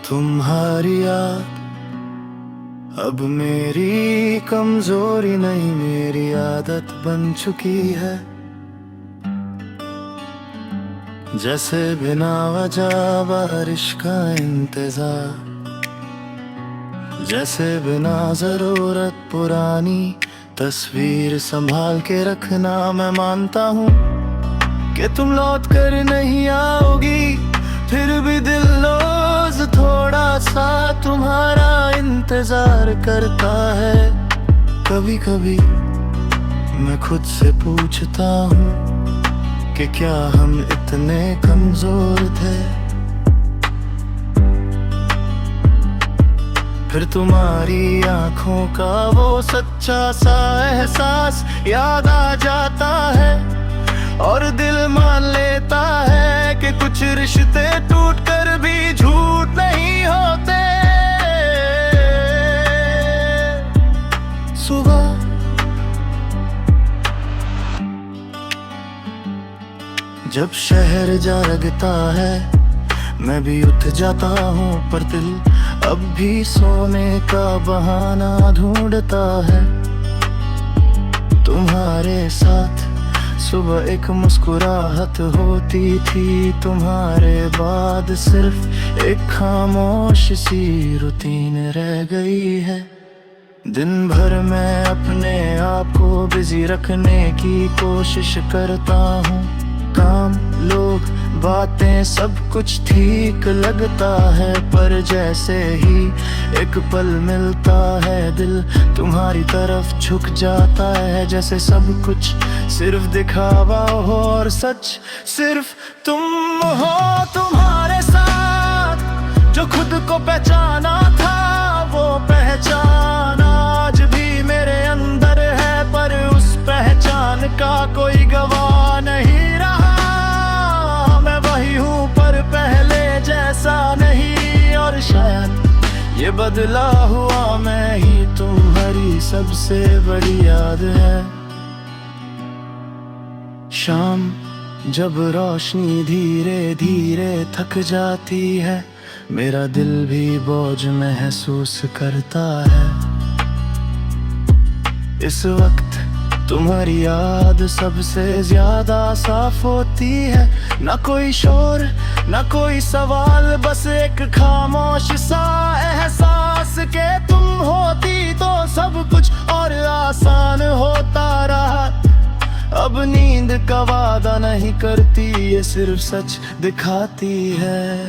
तुम्हारी याद अब मेरी कमजोरी नहीं, मेरी आदत बन चुकी है। जैसे बिना वजह बारिश का इंतजार, जैसे बिना जरूरत पुरानी तस्वीर संभाल के रखना। मैं मानता हूँ कि तुम लौट कर नहीं आओगी, फिर भी दिल रोज थोड़ा सा तुम्हारा इंतजार करता है। कभी कभी मैं खुद से पूछता हूँ कि क्या हम इतने कमजोर थे। फिर तुम्हारी आंखों का वो सच्चा सा एहसास याद आ जाता है, और दिल मान लेता है कि कुछ रिश्ते टूट कर भी झूठ नहीं होते। सुबह जब शहर जागता है मैं भी उठ जाता हूँ, पर दिल अब भी सोने का बहाना ढूंढता है। तुम्हारे साथ सुबह एक मुस्कुराहट होती थी, तुम्हारे बाद सिर्फ एक खामोश सी रूटीन रह गई है। दिन भर मैं अपने आप को बिजी रखने की कोशिश करता हूँ, काम लोग बातें सब कुछ ठीक लगता है, पर जैसे ही एक पल मिलता है दिल तुम्हारी तरफ झुक जाता है। जैसे सब कुछ सिर्फ दिखावा हो और सच सिर्फ तुम हो। तुम्हारे साथ जो खुद को पहचाना था वो पहचान आज भी मेरे अंदर है, पर उस पहचान का कोई गवाह नहीं रहा। मैं वही हूँ पर पहले जैसा नहीं, और शायद ये बदला हुआ मैं ही तुम्हारी सबसे बड़ी याद है। शाम जब रोशनी धीरे धीरे थक जाती है, मेरा दिल भी बोझ महसूस करता है। इस वक्त तुम्हारी याद सबसे ज्यादा साफ होती है, ना कोई शोर ना कोई सवाल, बस एक खामोश सा एहसास के तुम होती तो सब कुछ और आसान होता रहा। अब नींद का वादा नहीं करती, ये सिर्फ सच दिखाती है।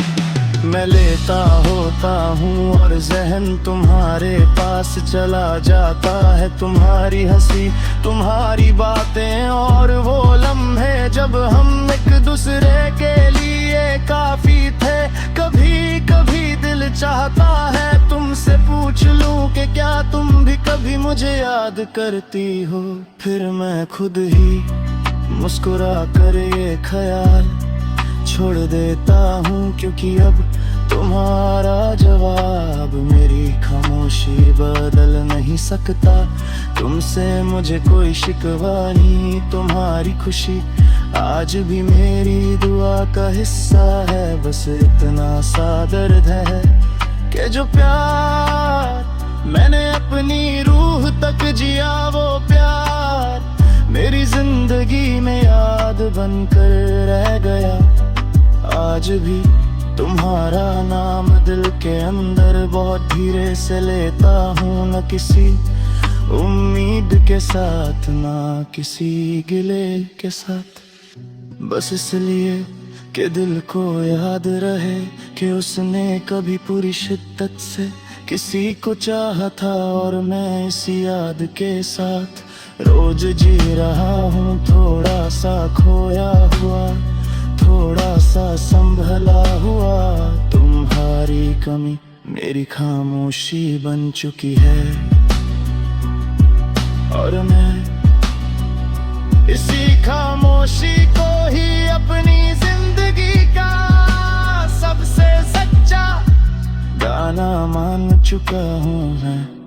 मैं लेता होता हूँ और जहन तुम्हारे पास चला जाता है। तुम्हारी हंसी तुम्हारी बातें और वो लम्हे जब हम एक दूसरे के लिए काफी थे। कभी कभी दिल चाहता है तुमसे पूछ लूं कि क्या तुम भी कभी मुझे याद करती हो। फिर मैं खुद ही मुस्कुरा कर ये ख्याल छोड़ देता हूँ, क्योंकि अब तुम्हारा जवाब मेरी खामोशी बदल नहीं सकता। तुमसे मुझे कोई शिकवा नहीं, तुम्हारी खुशी आज भी मेरी दुआ का हिस्सा है। बस इतना सा दर्द है कि जो प्यार मैंने अपनी रूह तक जिया, वो प्यार मेरी जिंदगी में याद बनकर रह गया। आज भी तुम्हारा नाम दिल के अंदर बहुत धीरे से लेता हूँ, न किसी उम्मीद के साथ ना किसी गिले के साथ, बस इसलिए कि दिल को याद रहे कि उसने कभी पूरी शिद्दत से किसी को चाहा था। और मैं इस याद के साथ रोज जी रहा हूँ, थोड़ा सा खोया हुआ थोड़ा सा संभला हुआ। तुम्हारी कमी मेरी खामोशी बन चुकी है, और मैं इसी खामोशी को ही अपनी जिंदगी का सबसे सच्चा गाना मान चुका हूँ मैं।